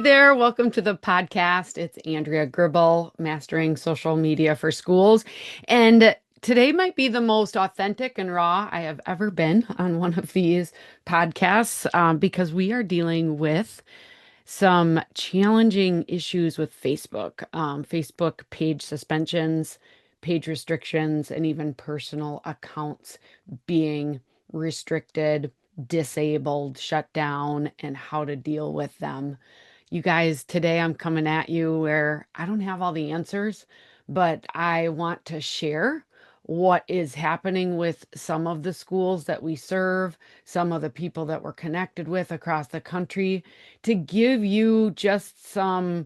there, welcome to the podcast. It's Andrea Gribble, Mastering Social Media for Schools. And today might be the most authentic and raw I have ever been on one of these podcasts because we are dealing with some challenging issues with Facebook, Facebook page suspensions, page restrictions, and even personal accounts being restricted, disabled, shut down, and how to deal with them. You guys, today I'm coming at you where I don't have all the answers, but I want to share what is happening with some of the schools that we serve, some of the people that we're connected with across the country, to give you just some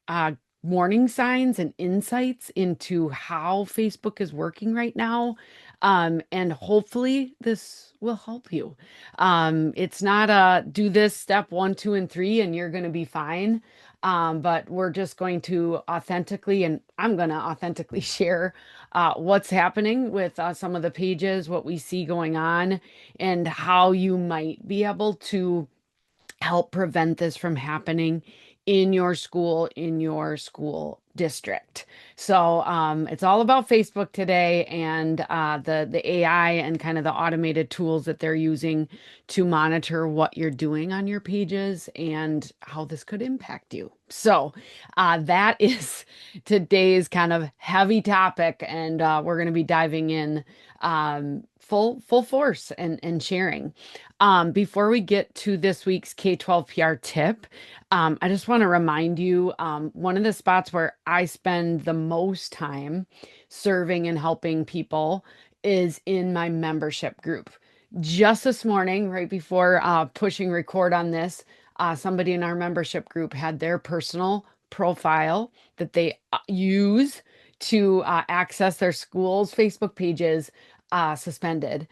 uh, warning signs and insights into how Facebook is working right now. And hopefully this will help you. It's not a do this step one, two, and three, and you're going to be fine. But we're just going to authentically, and I'm going to authentically share what's happening with some of the pages, what we see going on, and how you might be able to help prevent this from happening in your school district. So it's all about Facebook today and the AI and kind of the automated tools that they're using to monitor what you're doing on your pages and how this could impact you. So that is today's kind of heavy topic, and we're going to be diving in full force and sharing. Before we get to this week's K-12 PR tip, I just want to remind you, one of the spots where I spend the most time serving and helping people is in my membership group. Just this morning, right before pushing record on this, somebody in our membership group had their personal profile that they use to access their school's Facebook pages suspended.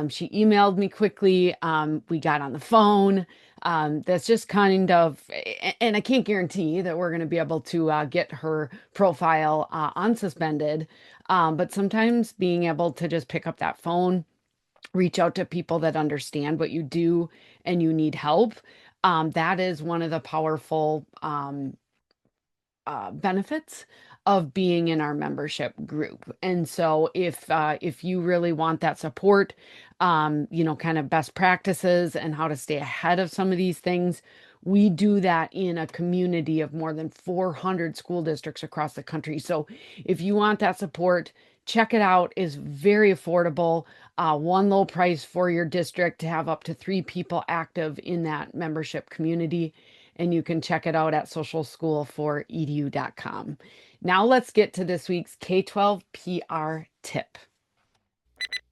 She emailed me quickly. We got on the phone. That's just kind of, and I can't guarantee that we're going to be able to get her profile unsuspended. But sometimes being able to just pick up that phone, reach out to people that understand what you do and you need help, that is one of the powerful benefits of being in our membership group. And so if you really want that support, kind of best practices and how to stay ahead of some of these things, we do that in a community of more than 400 school districts across the country. So if you want that support, check it out. It's very affordable. One low price for your district to have up to 3 people active in that membership community. And you can check it out at socialschoolforedu.com. Now let's get to this week's K-12 PR tip.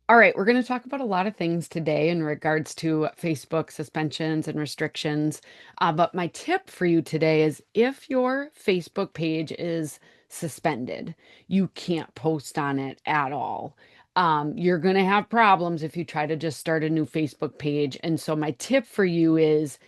All right, we're going to talk about a lot of things today in regards to Facebook suspensions and restrictions. But my tip for you today is if your Facebook page is suspended, you can't post on it at all. You're going to have problems if you try to just start a new Facebook page. And so my tip for you is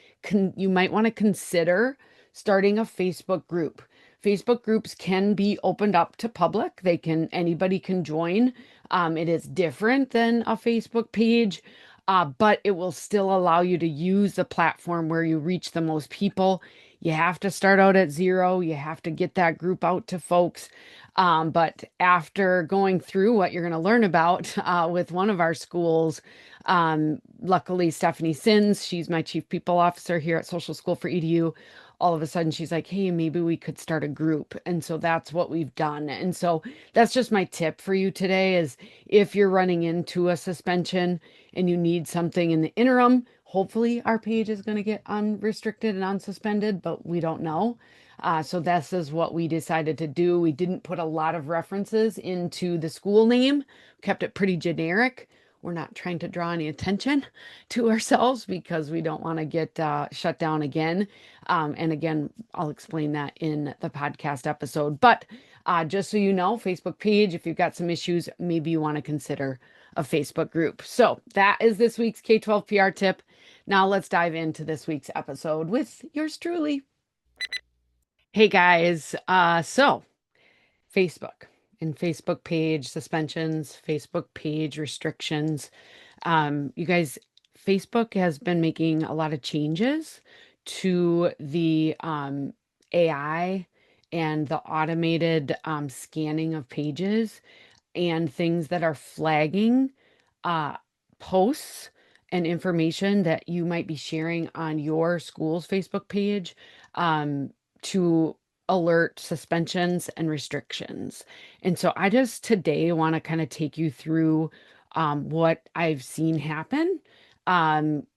you might want to consider starting a Facebook group. Facebook groups can be opened up to public. Anybody can join. It is different than a Facebook page, but it will still allow you to use the platform where you reach the most people. You have to start out at zero. You have to get that group out to folks. But after going through what you're going to learn about with one of our schools, luckily Stephanie Sins, she's my chief people officer here at Social School for EDU. All of a sudden she's like, hey, maybe we could start a group. And so that's what we've done. And so that's just my tip for you today is if you're running into a suspension and you need something in the interim, hopefully our page is going to get unrestricted and unsuspended, but we don't know. So this is what we decided to do. We didn't put a lot of references into the school name, kept it pretty generic. We're not trying to draw any attention to ourselves because we don't want to get shut down again. And again, I'll explain that in the podcast episode. But just so you know, Facebook page, if you've got some issues, maybe you want to consider a Facebook group. So that is this week's K-12 PR tip. Now let's dive into this week's episode with yours truly. Hey guys, so Facebook and Facebook page suspensions, Facebook page restrictions. You guys, Facebook has been making a lot of changes to the AI and the automated scanning of pages and things that are flagging uh, posts and information that you might be sharing on your school's Facebook page um, to alert suspensions and restrictions. And so I just today want to kind of take you through what I've seen happen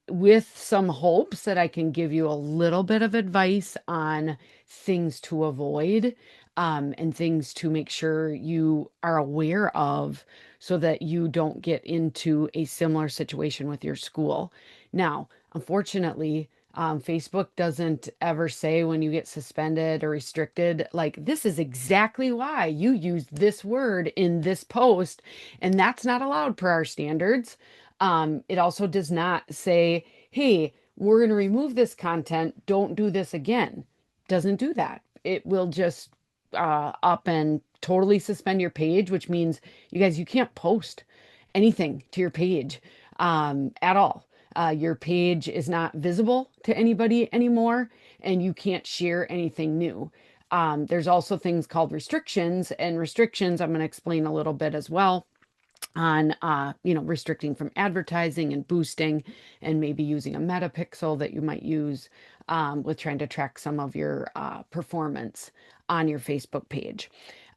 with some hopes that I can give you a little bit of advice on things to avoid and things to make sure you are aware of so that you don't get into a similar situation with your school. Now, unfortunately, Facebook doesn't ever say when you get suspended or restricted, like, this is exactly why you used this word in this post, and that's not allowed per our standards. It also does not say, hey, we're going to remove this content, don't do this again. Doesn't do that. It will just up and totally suspend your page, which means you guys, you can't post anything to your page at all. Your page is not visible to anybody anymore, and you can't share anything new. There's also things called restrictions, and restrictions I'm going to explain a little bit as well on restricting from advertising and boosting and maybe using a metapixel that you might use with trying to track some of your performance on your Facebook page.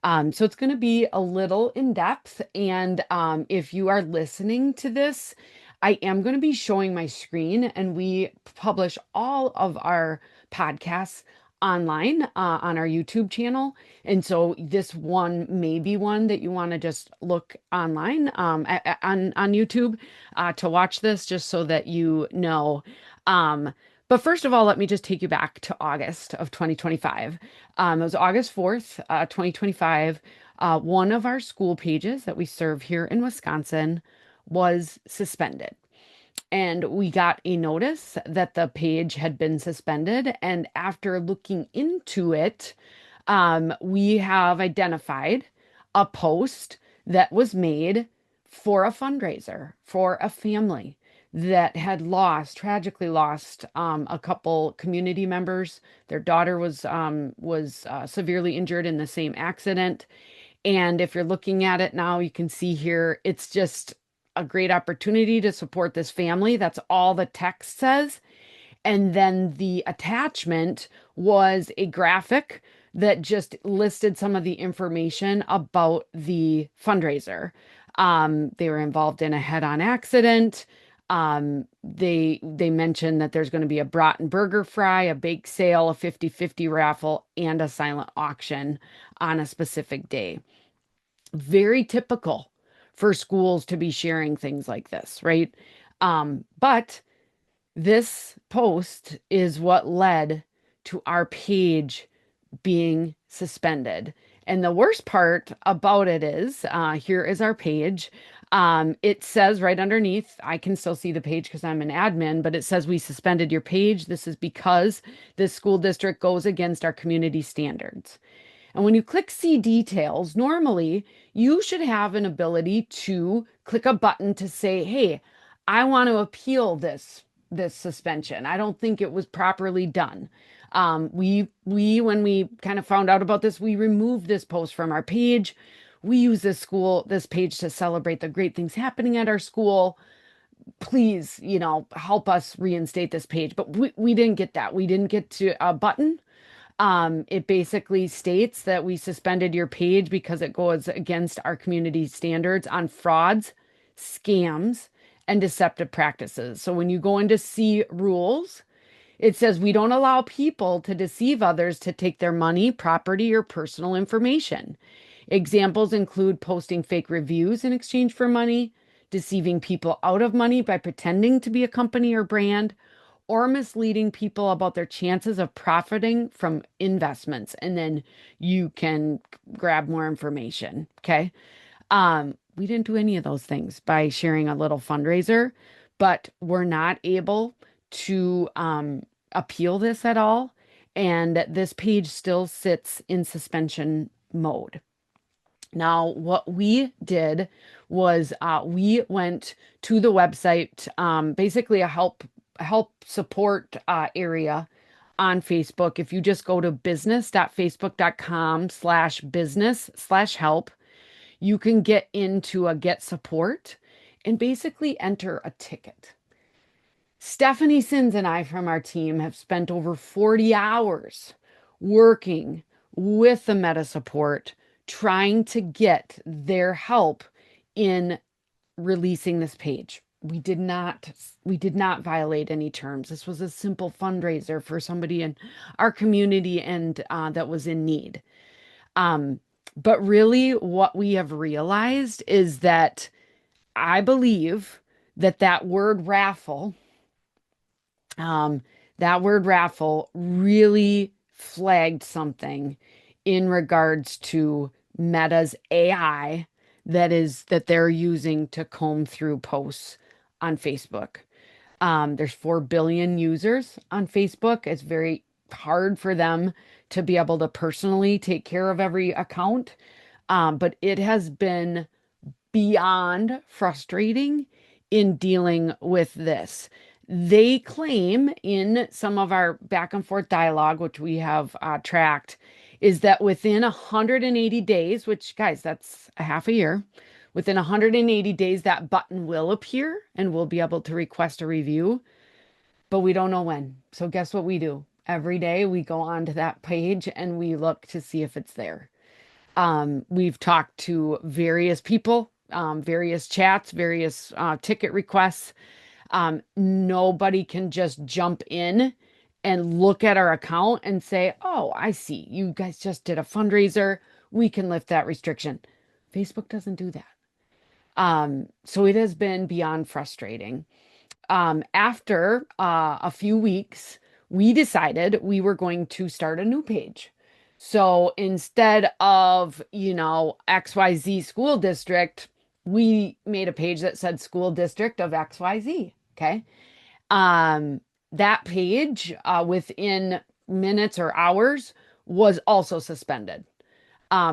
So it's going to be a little in depth. And if you are listening to this, I am going to be showing my screen, and we publish all of our podcasts online on our YouTube channel. And so this one may be one that you want to just look online on YouTube to watch this, just so that you know. Um, but first of all, let me just take you back to August of 2025. It was August 4th, 2025. One of our school pages that we serve here in Wisconsin was suspended. And we got a notice that the page had been suspended. And after looking into it, we have identified a post that was made for a fundraiser for a family that had tragically lost a couple community members. Their daughter was severely injured in the same accident. And if you're looking at it now, you can see here, it's just a great opportunity to support this family. That's all the text says. And then the attachment was a graphic that just listed some of the information about the fundraiser. They were involved in a head-on accident. They mentioned that there's going to be a Broughton burger fry, a bake sale, a 50-50 raffle, and a silent auction on a specific day. Very typical for schools to be sharing things like this, right? But this post is what led to our page being suspended. And the worst part about it is here is our page. It says right underneath, I can still see the page because I'm an admin, but it says we suspended your page. This is because this school district goes against our community standards. And when you click see details, normally you should have an ability to click a button to say, hey, I want to appeal this suspension. I don't think it was properly done. We when we kind of found out about this, we removed this post from our page. We use this page to celebrate the great things happening at our school. Please, help us reinstate this page. But we didn't get that. We didn't get to a button. It basically states that we suspended your page because it goes against our community standards on frauds, scams, and deceptive practices. So when you go into see rules, it says we don't allow people to deceive others to take their money, property, or personal information. Examples include posting fake reviews in exchange for money, deceiving people out of money by pretending to be a company or brand, or misleading people about their chances of profiting from investments. And then you can grab more information. Okay. We didn't do any of those things by sharing a little fundraiser, but we're not able to appeal this at all. And this page still sits in suspension mode. Now, what we did was we went to the website, basically a help support area on Facebook. If you just go to business.facebook.com/business/help, you can get into a get support and basically enter a ticket. Stephanie Sins and I from our team have spent over 40 hours working with the Meta support, trying to get their help in releasing this page. We did not violate any terms. This was a simple fundraiser for somebody in our community and that was in need. Um, but really, what we have realized is that I believe that um, that word raffle really flagged something in regards to Meta's AI that they're using to comb through posts on Facebook. There's 4 billion users on Facebook. It's very hard for them to be able to personally take care of every account. But it has been beyond frustrating in dealing with this. They claim in some of our back and forth dialogue, which we have tracked, is that within 180 days, which, guys, that's a half a year, within 180 days, that button will appear and we'll be able to request a review, but we don't know when. So, guess what we do? Every day we go onto that page and we look to see if it's there. We've talked to various people, various chats, various ticket requests. Nobody can just jump in and look at our account and say, oh, I see. You guys just did a fundraiser. We can lift that restriction. Facebook doesn't do that. So it has been beyond frustrating. After a few weeks, we decided we were going to start a new page. So instead of, XYZ school district, we made a page that said school district of XYZ. Okay. Um, that page, within minutes or hours, was also suspended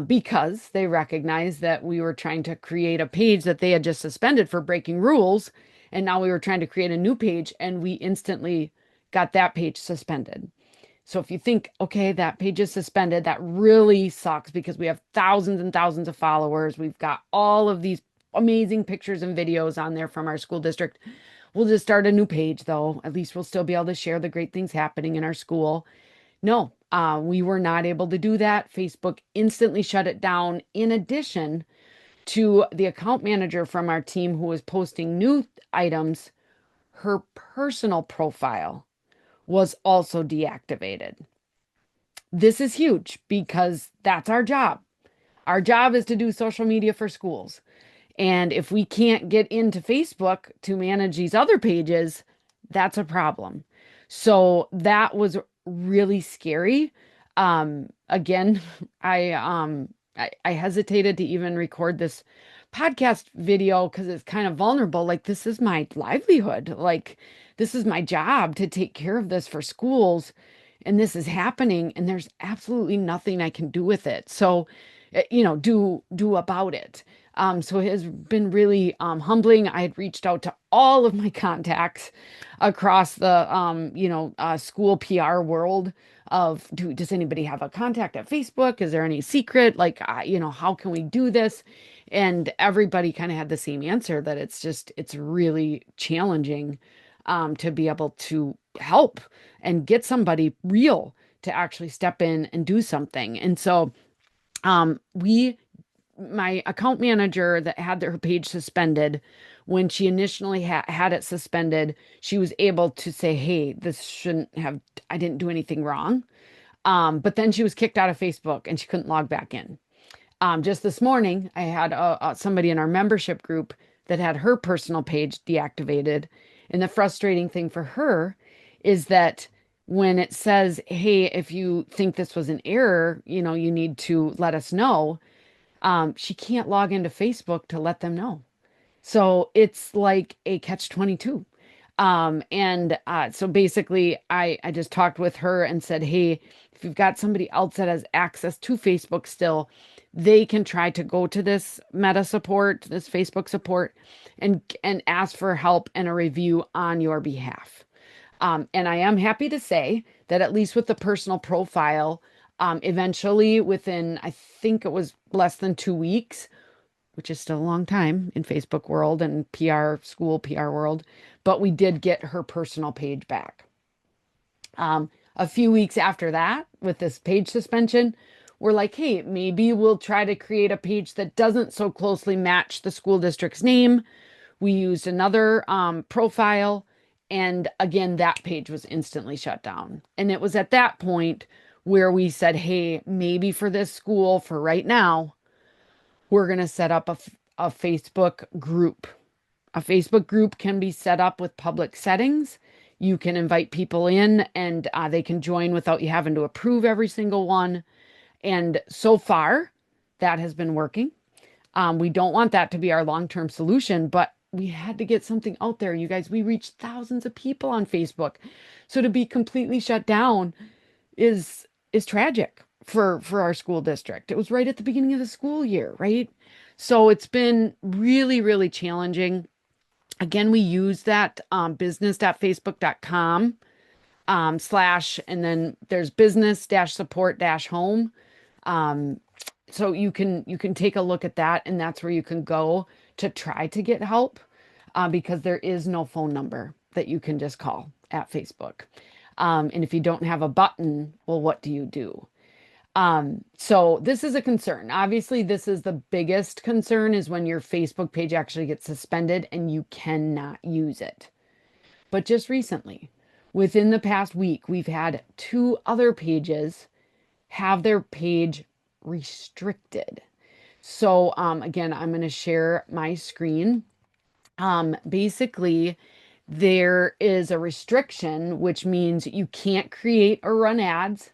because they recognized that we were trying to create a page that they had just suspended for breaking rules. And now we were trying to create a new page, and we instantly got that page suspended. So if you think, okay, that page is suspended, that really sucks because we have thousands and thousands of followers. We've got all of these amazing pictures and videos on there from our school district. We'll just start a new page, though. At least we'll still be able to share the great things happening in our school. No, we were not able to do that. Facebook instantly shut it down. In addition to the account manager from our team who was posting new items, her personal profile was also deactivated. This is huge because that's our job. Our job is to do social media for schools. And if we can't get into Facebook to manage these other pages, that's a problem. So that was really scary. Again, I hesitated to even record this podcast video because it's kind of vulnerable. Like, this is my livelihood. Like, this is my job to take care of this for schools. And this is happening, and there's absolutely nothing I can do with it. So, do about it. So it has been really humbling. I had reached out to all of my contacts across the school PR world of does anybody have a contact at Facebook? Is there any secret? Like, how can we do this? And everybody kind of had the same answer that it's really challenging to be able to help and get somebody real to actually step in and do something. And so my account manager that had her page suspended, when she initially had it suspended, she was able to say, hey, I didn't do anything wrong. But then she was kicked out of Facebook and she couldn't log back in. Just this morning, I had somebody in our membership group that had her personal page deactivated. And the frustrating thing for her is that when it says, hey, if you think this was an error, you need to let us know. She can't log into Facebook to let them know. So it's like a catch-22. So basically, I just talked with her and said, hey, if you've got somebody else that has access to Facebook still, they can try to go to this Meta support, this Facebook support, and ask for help and a review on your behalf. And I am happy to say that at least with the personal profile, eventually within, I think it was less than 2 weeks, which is still a long time in Facebook world and PR, school PR world, but we did get her personal page back. A few weeks after that, with this page suspension, we're like, hey, maybe we'll try to create a page that doesn't so closely match the school district's name. We used another profile, and again, that page was instantly shut down. And it was at that point where we said, hey, maybe for this school, for right now, we're going to set up a Facebook group. A Facebook group can be set up with public settings. You can invite people in and they can join without you having to approve every single one. And so far, that has been working. We don't want that to be our long-term solution, but we had to get something out there. You guys, we reached thousands of people on Facebook. So to be completely shut down is tragic for our school district. It was right at the beginning of the school year, right? So it's been really, really challenging. Again, we use that business.facebook.com slash, and then there's business dash support dash home. Um, so you can take a look at that, and that's where you can go to try to get help because there is no phone number that you can just call at Facebook. And if you don't have a button, well, what do you do? So this is a concern. Obviously, this is the biggest concern is when your Facebook page actually gets suspended and you cannot use it. But just recently, within the past week, we've had two other pages have their page restricted. So again, I'm going to share my screen. Basically, there is a restriction, which means you can't create or run ads.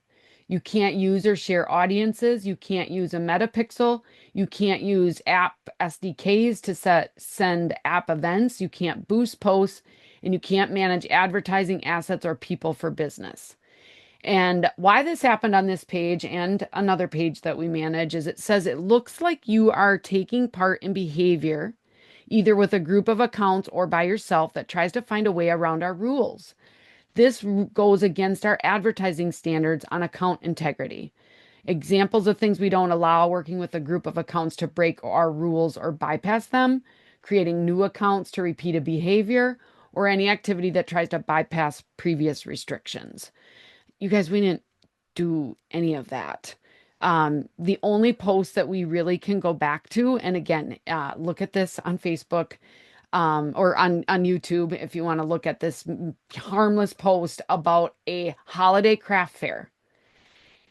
You can't use or share audiences. You can't use a metapixel. You can't use app SDKs to send app events. You can't boost posts, and you can't manage advertising assets or people for business. And why this happened on this page and another page that we manage is it says it looks like you are taking part in behavior, either with a group of accounts or by yourself, that tries to find a way around our rules. This goes against our advertising standards on account integrity. Examples of things we don't allow: working with a group of accounts to break our rules or bypass them, creating new accounts to repeat a behavior, or any activity that tries to bypass previous restrictions. You guys, we didn't do any of that. The only post that we really can go back to, and again, look at this on Facebook or on YouTube if you want to look at this harmless post about a holiday craft fair.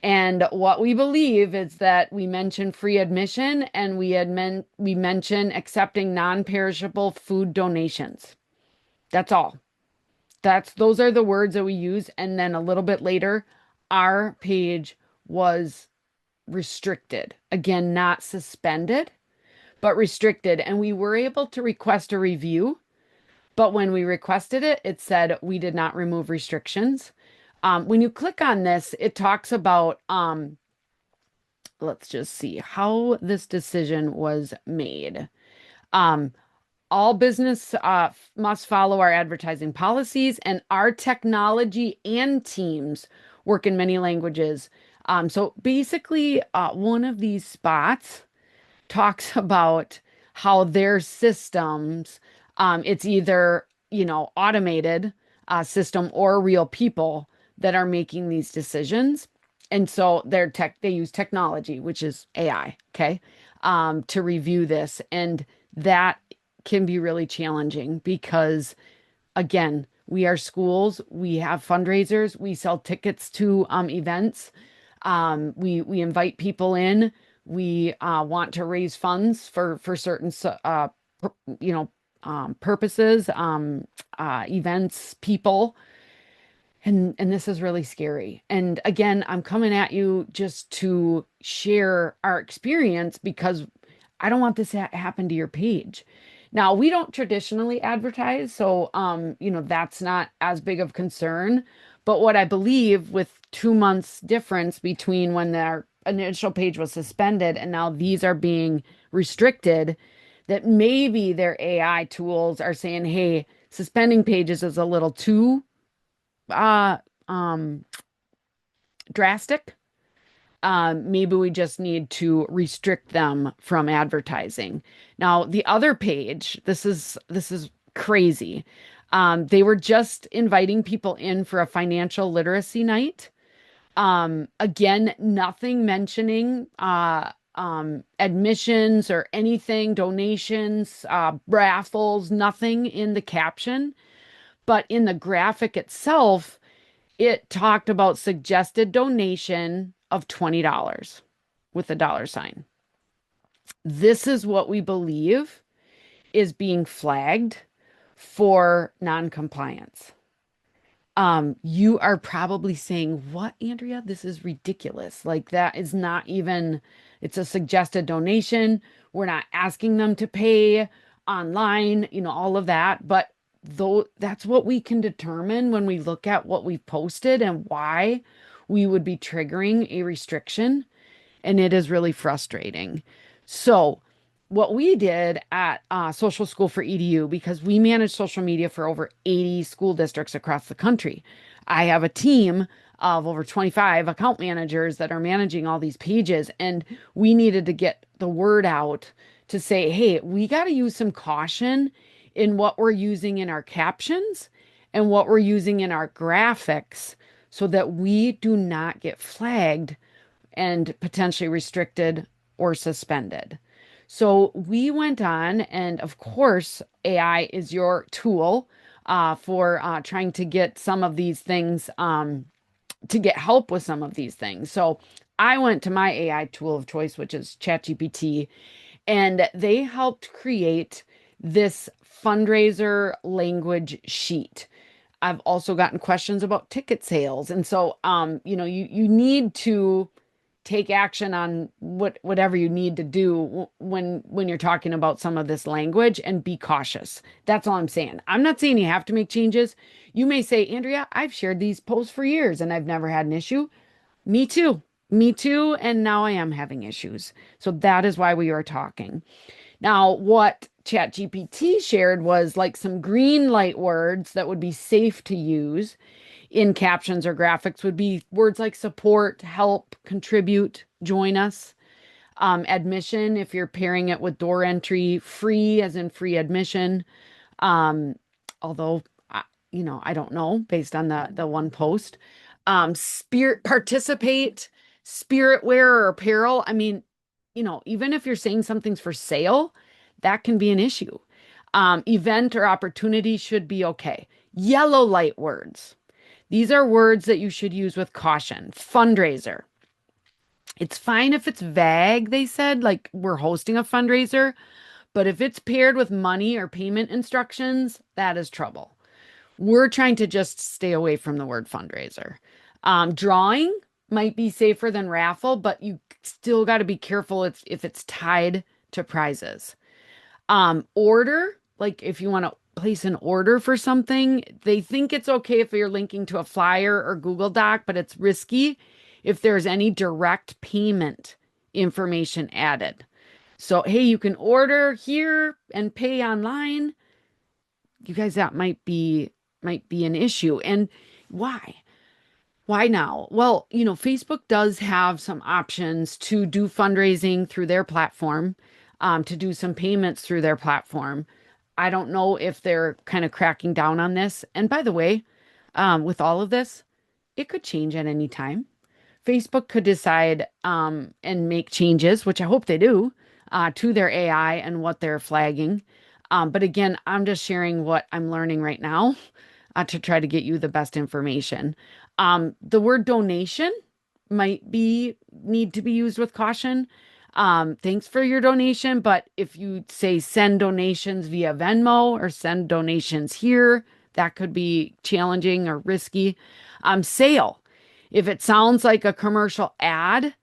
And what we believe is that we mention free admission and we mention accepting non-perishable food donations. That's all. Those are the words that we use. And then a little bit later, our page was restricted. Again, not suspended, but restricted. And we were able to request a review. But when we requested it, it said we did not remove restrictions. When you click on this, it talks about, let's just see how this decision was made. All business must follow our advertising policies, and our technology and teams work in many languages. So basically, one of these spots talks about how their systems, it's either, automated system or real people that are making these decisions. And so they use technology, which is AI, okay, to review this. And that can be really challenging because, again, we are schools, we have fundraisers, we sell tickets to events, we invite people in, we want to raise funds for certain purposes, events, people. And this is really scary. And again, I'm coming at you just to share our experience because I don't want this to happen to your page. Now, we don't traditionally advertise, so that's not as big of concern. But what I believe, with 2 months difference between when their initial page was suspended and now these are being restricted, that maybe their AI tools are saying, hey, suspending pages is a little too uh drastic. Maybe we just need to restrict them from advertising. Now, the other page, this is crazy. They were just inviting people in for a financial literacy night. Again, nothing mentioning admissions or anything, donations, raffles, nothing in the caption. But in the graphic itself, it talked about suggested donation of $20 with a dollar sign. This is what we believe is being flagged for noncompliance. You are probably saying, "What, Andrea? This is ridiculous. Like that is not even, it's a suggested donation. We're not asking them to pay online, all of that." But though that's what we can determine when we look at what we've posted and why we would be triggering a restriction, and it is really frustrating. So, what we did at Social School for EDU, because we manage social media for over 80 school districts across the country, I have a team of over 25 account managers that are managing all these pages, and we needed to get the word out to say, hey, we got to use some caution in what we're using in our captions and what we're using in our graphics so that we do not get flagged and potentially restricted or suspended. So we went on, and of course, AI is your tool for trying to get some of these things, to get help with some of these things. So I went to my AI tool of choice, which is ChatGPT, and they helped create this fundraiser language sheet. I've also gotten questions about ticket sales. And so, you need to take action on whatever you need to do when you're talking about some of this language and be cautious. That's all I'm saying. I'm not saying you have to make changes. You may say, Andrea, I've shared these posts for years and I've never had an issue. Me too. Me too. And now I am having issues. So that is why we are talking. Now, what ChatGPT shared was like some green light words that would be safe to use in captions or graphics would be words like support, help, contribute, join us. Admission, if you're pairing it with door entry, free as in free admission. Um, Although, I don't know based on the one post. Spirit participate, spirit wear or apparel. I mean, even if you're saying something's for sale, that can be an issue. Event or opportunity should be okay. Yellow light words. These are words that you should use with caution. Fundraiser. It's fine if it's vague, they said, like we're hosting a fundraiser, but if it's paired with money or payment instructions, that is trouble. We're trying to just stay away from the word fundraiser. Drawing might be safer than raffle, but you still got to be careful if it's tied to prizes. Order, like if you want to place an order for something, they think it's okay if you're linking to a flyer or Google Doc, but it's risky if there's any direct payment information added. So, hey, you can order here and pay online. You guys, that might be an issue. And why? Why now? Well, Facebook does have some options to do fundraising through their platform, to do some payments through their platform. I don't know if they're kind of cracking down on this. And by the way, with all of this, it could change at any time. Facebook could decide and make changes, which I hope they do, to their AI and what they're flagging. But again, I'm just sharing what I'm learning right now to try to get you the best information. The word donation might be need to be used with caution. Thanks for your donation, but if you say send donations via Venmo or send donations here, that could be challenging or risky. Sale. If it sounds like a commercial ad,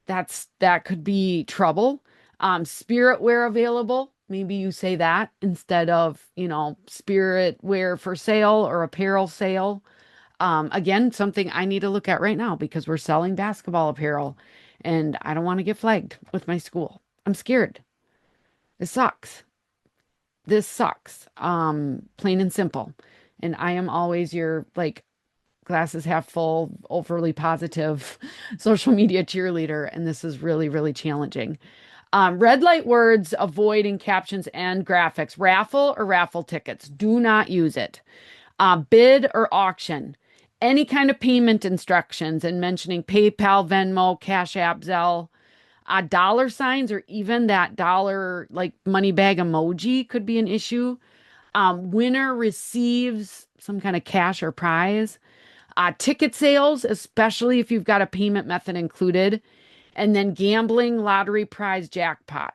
that could be trouble. Spirit wear available. Maybe you say that instead of, spirit wear for sale or apparel sale. Again, something I need to look at right now because we're selling basketball apparel and I don't want to get flagged with my school. I'm scared. This sucks. This sucks. Plain and simple. And I am always your like glasses half full, overly positive social media cheerleader, and this is really, really challenging. Red light words, avoid in captions and graphics. Raffle or raffle tickets. Do not use it. Bid or auction. Any kind of payment instructions and mentioning PayPal, Venmo, Cash App, Zelle. Dollar signs or even that dollar like money bag emoji could be an issue. Winner receives some kind of cash or prize. Ticket sales, especially if you've got a payment method included. And then gambling, lottery, prize, jackpot.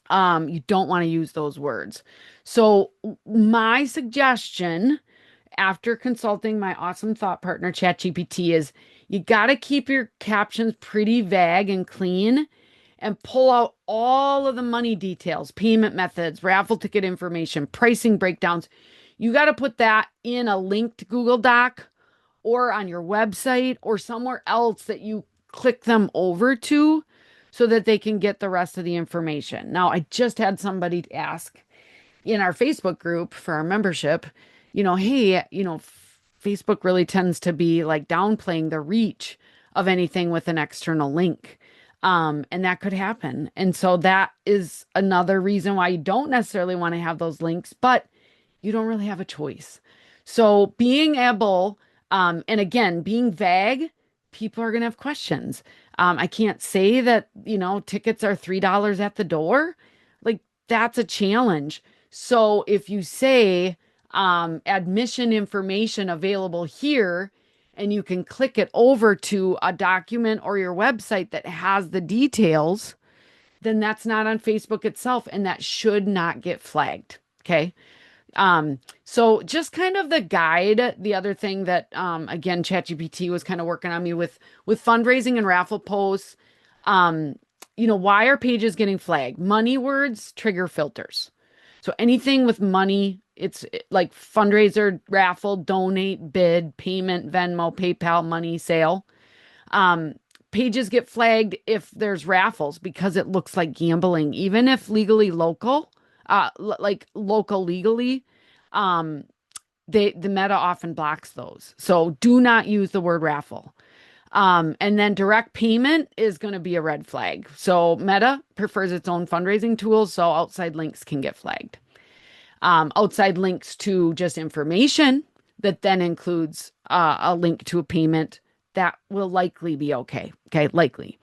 You don't want to use those words. So, my suggestion after consulting my awesome thought partner, ChatGPT, is you got to keep your captions pretty vague and clean and pull out all of the money details, payment methods, raffle ticket information, pricing breakdowns. You got to put that in a linked Google Doc or on your website or somewhere else that you click them over to so that they can get the rest of the information. Now, I just had somebody ask in our Facebook group for our membership, hey, Facebook really tends to be like downplaying the reach of anything with an external link. And that could happen. And so that is another reason why you don't necessarily want to have those links, but you don't really have a choice. So being able, and again, being vague, people are going to have questions. I can't say that, tickets are $3 at the door. Like that's a challenge. So if you say, admission information available here, and you can click it over to a document or your website that has the details, then that's not on Facebook itself, and that should not get flagged. Okay. So just kind of the guide, the other thing that, again, ChatGPT was kind of working on me with fundraising and raffle posts. Why are pages getting flagged? Money words trigger filters. So anything with money, it's like fundraiser, raffle, donate, bid, payment, Venmo, PayPal, money, sale. Um, Pages get flagged if there's raffles because it looks like gambling, even if legally local, like local legally, um, the Meta often blocks those. So do not use the word raffle. And then direct payment is going to be a red flag. So Meta prefers its own fundraising tools, so outside links can get flagged. Outside links to just information that then includes a link to a payment, that will likely be okay. Okay, likely.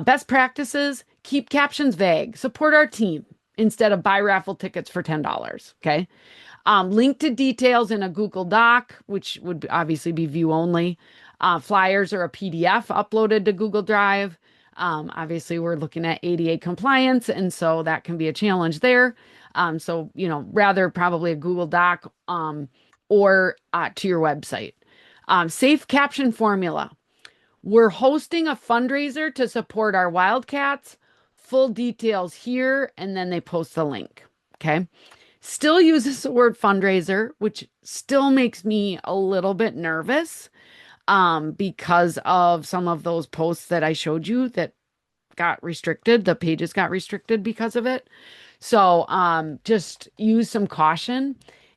Best practices, keep captions vague. Support our team instead of buy raffle tickets for $10. Okay. Link to details in a Google Doc, which would obviously be view only. Flyers or a PDF uploaded to Google Drive. Obviously, we're looking at ADA compliance, and so that can be a challenge there. So, rather probably a Google Doc or to your website. Safe caption formula. We're hosting a fundraiser to support our Wildcats. Full details here, and then they post the link. Okay. Still uses the word fundraiser, which still makes me a little bit nervous because of some of those posts that I showed you that got restricted. The pages got restricted because of it. So just use some caution.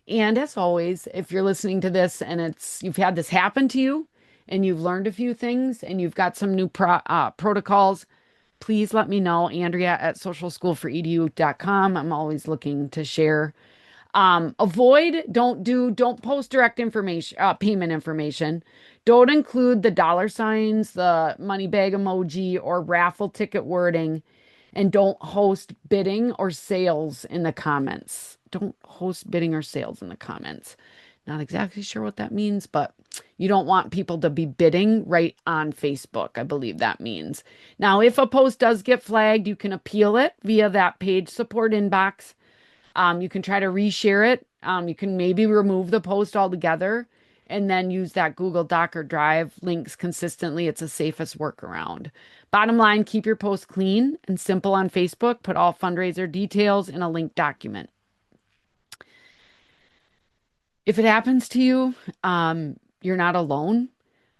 And as always, if you're listening to this and you've had this happen to you and you've learned a few things and you've got some new protocols, please let me know. Andrea at socialschoolforedu.com. I'm always looking to share. Don't post direct information, payment information. Don't include the dollar signs, the money bag emoji, or raffle ticket wording. And don't host bidding or sales in the comments. Don't host bidding or sales in the comments. Not exactly sure what that means, but you don't want people to be bidding right on Facebook. I believe that means. Now, if a post does get flagged, you can appeal it via that page support inbox. You can try to reshare it. You can maybe remove the post altogether and then use that Google Doc or Drive links consistently. It's the safest workaround. Bottom line, keep your post clean and simple on Facebook. Put all fundraiser details in a linked document. If it happens to you, you're not alone.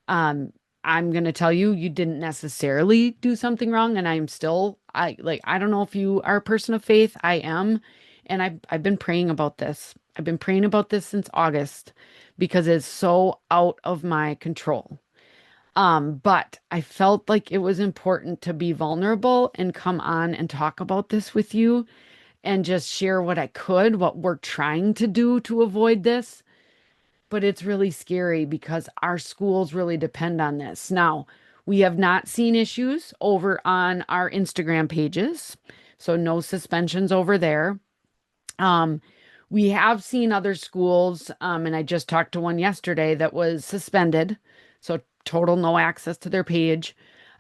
I'm going to tell you, you didn't necessarily do something wrong. And I don't know if you are a person of faith. I am. And I've been praying about this. I've been praying about this since August because it's so out of my control. But I felt like it was important to be vulnerable and come on and talk about this with you and just share what I could, what we're trying to do to avoid this. But it's really scary because our schools really depend on this. Now, we have not seen issues over on our Instagram pages, so no suspensions over there. Um, we have seen other schools, and I just talked to one yesterday that was suspended, so total no access to their page,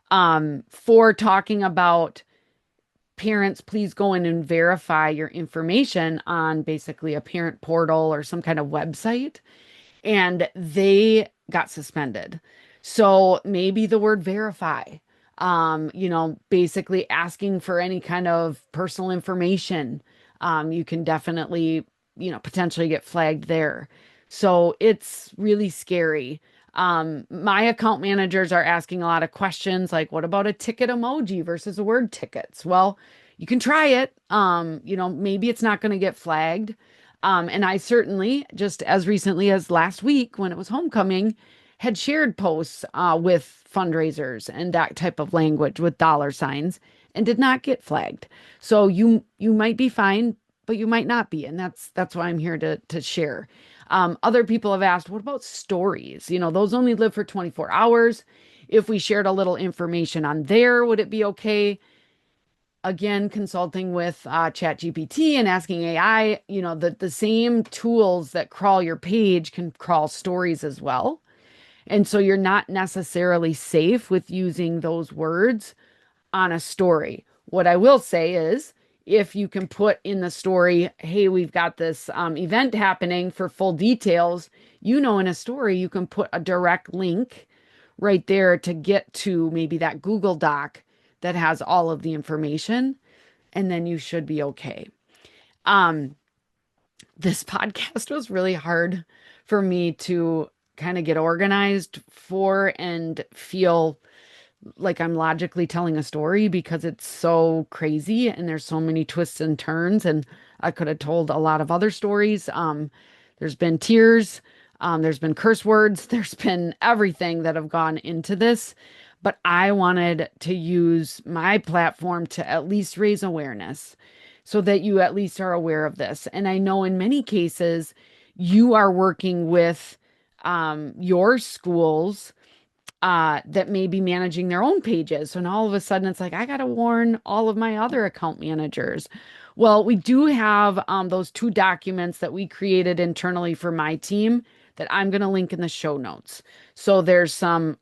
for talking about parents, please go in and verify your information on basically a parent portal or some kind of website, and they got suspended. So maybe the word verify, basically asking for any kind of personal information, you can definitely, potentially get flagged there. So it's really scary. My account managers are asking a lot of questions like, what about a ticket emoji versus a word tickets? Well, you can try it. Maybe it's not going to get flagged. And I certainly, just as recently as last week when it was homecoming, had shared posts with fundraisers and that type of language with dollar signs and did not get flagged. So you might be fine, but you might not be, and that's why I'm here to share. Other people have asked, what about stories? Those only live for 24 hours. If we shared a little information on there, would it be okay? Again, consulting with ChatGPT and asking AI, the same tools that crawl your page can crawl stories as well. And so you're not necessarily safe with using those words on a story. What I will say is, if you can put in the story, hey, we've got this event happening for full details, in a story, you can put a direct link right there to get to maybe that Google Doc that has all of the information, and then you should be okay. Um, this podcast was really hard for me to kind of get organized for and feel like I'm logically telling a story because it's so crazy and there's so many twists and turns, and I could have told a lot of other stories. There's been tears, there's been curse words, there's been everything that have gone into this, but I wanted to use my platform to at least raise awareness so that you at least are aware of this. And I know in many cases you are working with your schools that may be managing their own pages. So now all of a sudden it's like, I got to warn all of my other account managers. Well, we do have those two documents that we created internally for my team that I'm going to link in the show notes. So there's a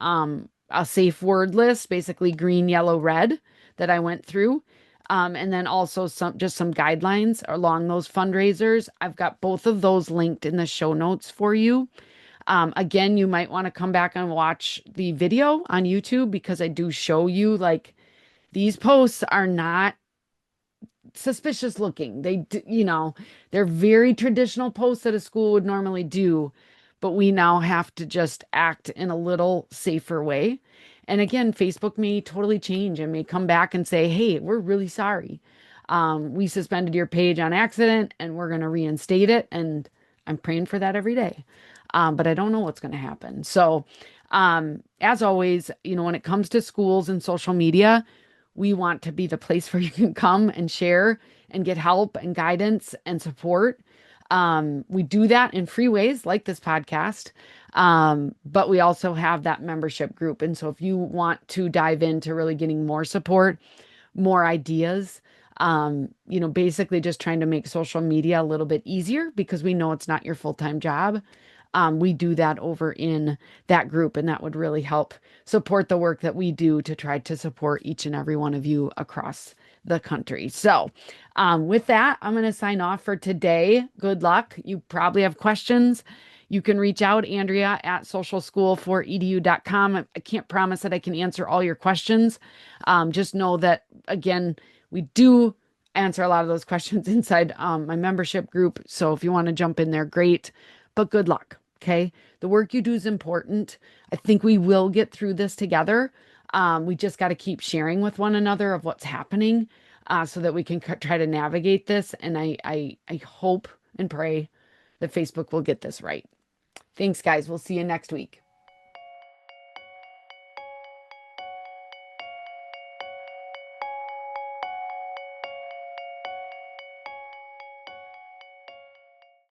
safe word list, basically green, yellow, red, that I went through. And then also some guidelines along those fundraisers. I've got both of those linked in the show notes for you. Again, you might want to come back and watch the video on YouTube because I do show you like these posts are not suspicious looking. They're very traditional posts that a school would normally do, but we now have to just act in a little safer way. And again, Facebook may totally change and may come back and say, hey, we're really sorry. We suspended your page on accident and we're going to reinstate it. And I'm praying for that every day. But I don't know what's going to happen. So, as always, when it comes to schools and social media, we want to be the place where you can come and share and get help and guidance and support. We do that in free ways like this podcast. But we also have that membership group. And so if you want to dive into really getting more support, more ideas, basically just trying to make social media a little bit easier because we know it's not your full-time job. We do that over in that group, and that would really help support the work that we do to try to support each and every one of you across the country. So, with that, I'm going to sign off for today. Good luck. You probably have questions. You can reach out, Andrea, at socialschool4edu.com. I can't promise that I can answer all your questions. Just know that, again, we do answer a lot of those questions inside my membership group. So if you want to jump in there, great. But good luck. Okay. The work you do is important. I think we will get through this together. We just got to keep sharing with one another of what's happening so that we can try to navigate this. And I hope and pray that Facebook will get this right. Thanks, guys. We'll see you next week.